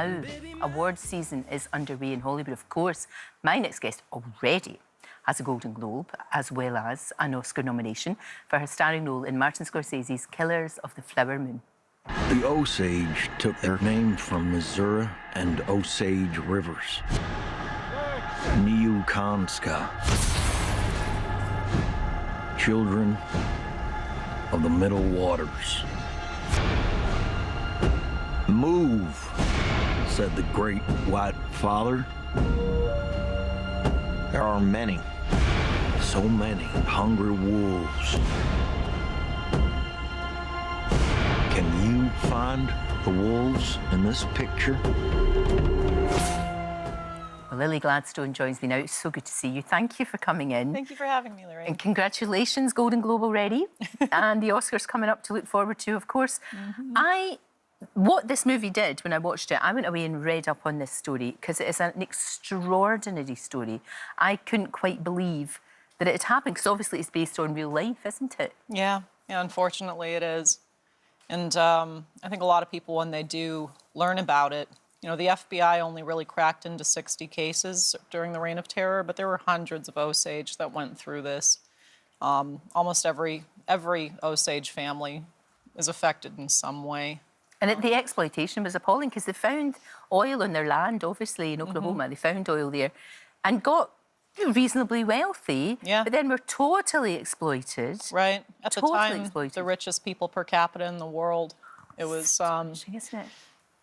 Now, award season is underway in Hollywood. Of course, my next guest already has a Golden Globe as well as an Oscar nomination for her starring role in Martin Scorsese's Killers of the Flower Moon. The Osage took their name from Missouri and Osage rivers. Neokanska, children of the Middle Waters. Move, said the great white father. There are many. So many hungry wolves. Can you find the wolves in this picture? Well, Lily Gladstone joins me now. It's so good to see you. Thank you for coming in. Thank you for having me, Lorraine. And congratulations, Golden Globe already. And the Oscars coming up to look forward to, of course. What this movie did when I watched it, I went away and read up on this story because it is an extraordinary story. I couldn't quite believe that it had happened because obviously it's based on real life, isn't it? Yeah, unfortunately it is. And I think a lot of people, when they do learn about it, you know, the FBI only really cracked into 60 cases during the Reign of Terror, but there were hundreds of Osage that went through this. Almost every Osage family is affected in some way. And the exploitation was appalling because they found oil on their land, obviously, in Oklahoma. They found oil there and got reasonably wealthy, but then were totally exploited. Right. At the time, exploited. the richest people per capita in the world. It was... isn't it?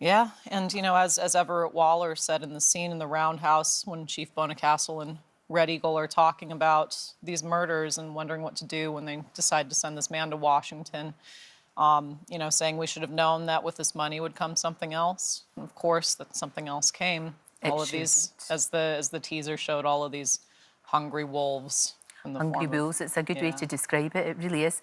Yeah, and, you know, as Everett Waller said in the scene in the Roundhouse when Chief Bonacastle and Red Eagle are talking about these murders and wondering what to do when they decide to send this man to Washington, you know, saying we should have known that with this money would come something else. And of course, that something else came. All of these, as the teaser showed, all of these hungry wolves. Hungry wolves, it's a good way to describe it, it really is.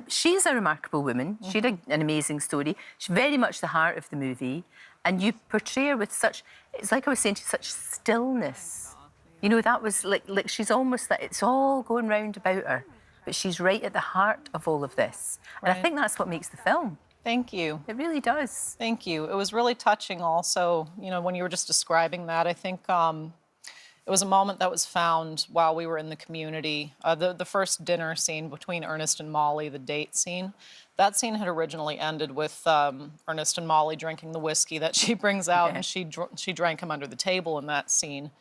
She's a remarkable woman. She had an amazing story. She's very much the heart of the movie. And you portray her with such, it's like I was saying, such stillness. You know, that was like she's almost like, it's all going round about her. But she's right at the heart of all of this. And I think that's what makes the film. Thank you. It really does. Thank you. It was really touching also, you know, when you were just describing that. I think it was a moment that was found while we were in the community. The first dinner scene between Ernest and Molly, the date scene, that scene had originally ended with Ernest and Molly drinking the whiskey that she brings out, and she drank him under the table in that scene.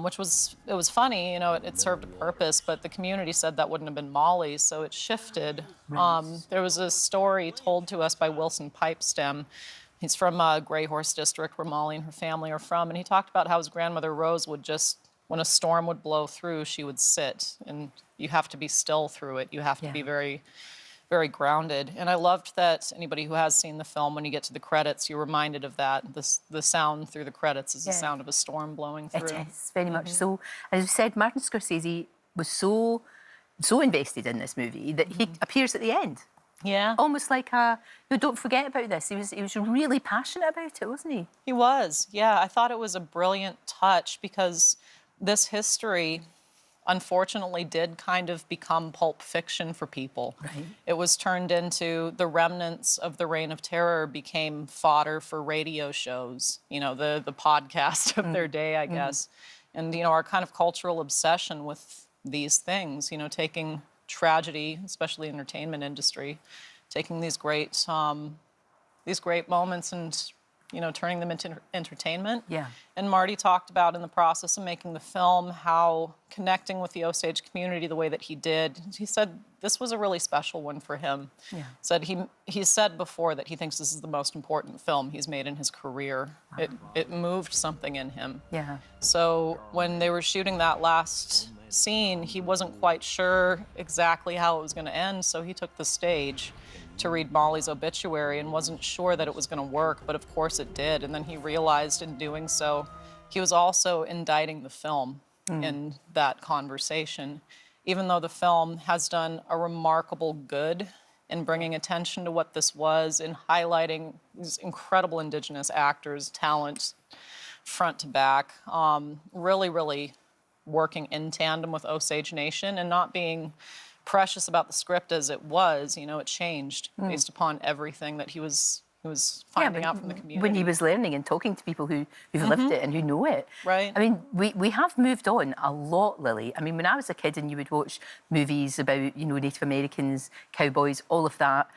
Which was funny, you know, it served a purpose, but the community said that wouldn't have been Molly, so it shifted. There was a story told to us by Wilson Pipestem. He's from Grey Horse District, where Molly and her family are from, and he talked about how his grandmother Rose would just, when a storm would blow through, she would sit, and you have to be still through it. You have to be very, very grounded. And I loved that anybody who has seen the film, when you get to the credits, you're reminded of that. The sound through the credits is the sound of a storm blowing through. It is, very much so. As you said, Martin Scorsese was so invested in this movie that he appears at the end. Yeah. Almost like don't forget about this. He was really passionate about it, wasn't he? He was, yeah. I thought it was a brilliant touch because this history, unfortunately, did kind of become pulp fiction for people. Right. It was turned into the remnants of the Reign of Terror became fodder for radio shows, you know, the podcast of their day, I guess. And, you know, our kind of cultural obsession with these things, you know, taking tragedy, especially entertainment industry, taking these great moments and, you know, turning them into entertainment. Yeah. And Marty talked about in the process of making the film how connecting with the Osage community the way that he did. He said this was a really special one for him. Yeah. Said he said before that he thinks this is the most important film he's made in his career. It moved something in him. Yeah. So when they were shooting that last scene, he wasn't quite sure exactly how it was going to end, so he took the stage to read Molly's obituary and wasn't sure that it was going to work, but of course it did. And then he realized in doing so, he was also indicting the film in that conversation. Even though the film has done a remarkable good in bringing attention to what this was, in highlighting these incredible Indigenous actors, talent, front to back, really, really working in tandem with Osage Nation and not being precious about the script as it was. You know, it changed based upon everything that he was who was finding out from the community. When he was learning and talking to people who've lived it and who know it. Right. I mean, we have moved on a lot, Lily. I mean, when I was a kid and you would watch movies about, you know, Native Americans, cowboys, all of that,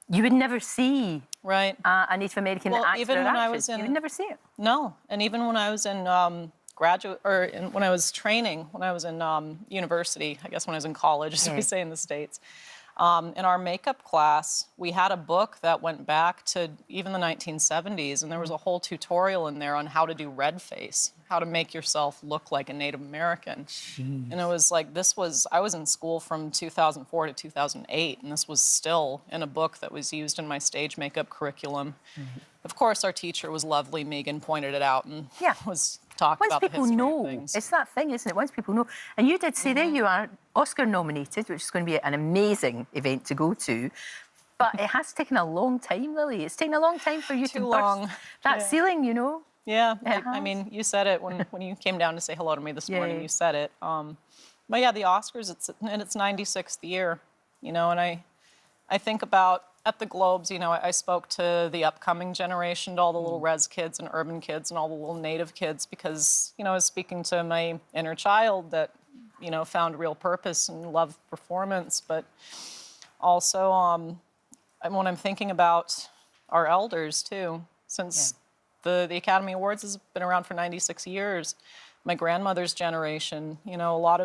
you would never see right. A Native American actor even or when I actress. was in, you would never see it. No, and even when I was in when I was training, when I was in university, I guess when I was in college, as we say in the States, in our makeup class, we had a book that went back to even the 1970s, and there was a whole tutorial in there on how to do red face, how to make yourself look like a Native American. Jeez. And it was like, I was in school from 2004 to 2008, and this was still in a book that was used in my stage makeup curriculum. Mm-hmm. Of course, our teacher was lovely. Megan pointed it out and was talking about the history of things. Once people know, it's that thing, isn't it? Once people know. And you did say there you are Oscar nominated, which is going to be an amazing event to go to. But it has taken a long time, Lily. It's taken a long time for you to burst that ceiling, you know? Yeah, I mean, you said it when you came down to say hello to me this morning. You said it. But yeah, the Oscars, it's 96th year, you know, and I think about at the Globes, you know, I spoke to the upcoming generation, to all the little res kids and urban kids and all the little native kids because, you know, I was speaking to my inner child that, you know, found real purpose and loved performance. But also, when I'm thinking about our elders, too, since the Academy Awards has been around for 96 years, my grandmother's generation, you know, a lot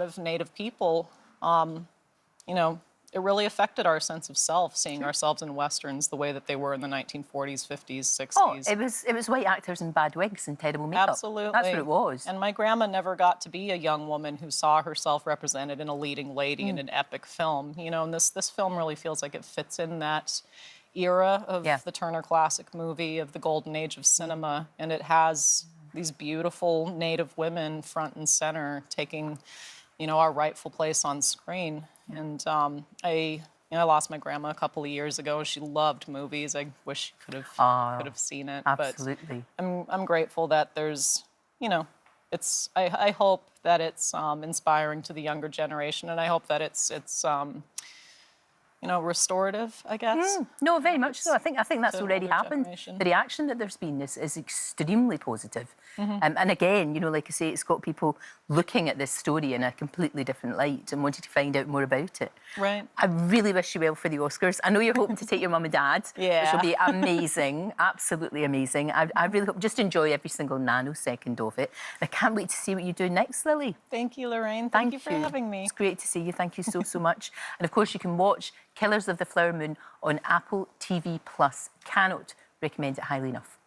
of Native people, you know, it really affected our sense of self, seeing ourselves in Westerns the way that they were in the 1940s, 50s, 60s. Oh, it was white actors in bad wigs and terrible makeup. Absolutely. That's what it was. And my grandma never got to be a young woman who saw herself represented in a leading lady in an epic film. You know, and this film really feels like it fits in that era of the Turner Classic Movie, of the golden age of cinema. And it has these beautiful Native women front and center taking, you know, our rightful place on screen. And I lost my grandma a couple of years ago. She loved movies. I wish she could have seen it. Absolutely. But I'm grateful that there's, you know, I hope that it's inspiring to the younger generation, and I hope that it's you know, restorative, I guess. No, very much so. I think that's already happened. The reaction that there's been is extremely positive. And again, you know, like I say, it's got people looking at this story in a completely different light and wanting to find out more about it. Right. I really wish you well for the Oscars. I know you're hoping to take your mum and dad, which will be amazing, absolutely amazing. I really hope, just enjoy every single nanosecond of it. And I can't wait to see what you do next, Lily. Thank you, Lorraine. Thank you for having me. It's great to see you. Thank you so, so much. And of course, you can watch Killers of the Flower Moon on Apple TV+. Cannot recommend it highly enough.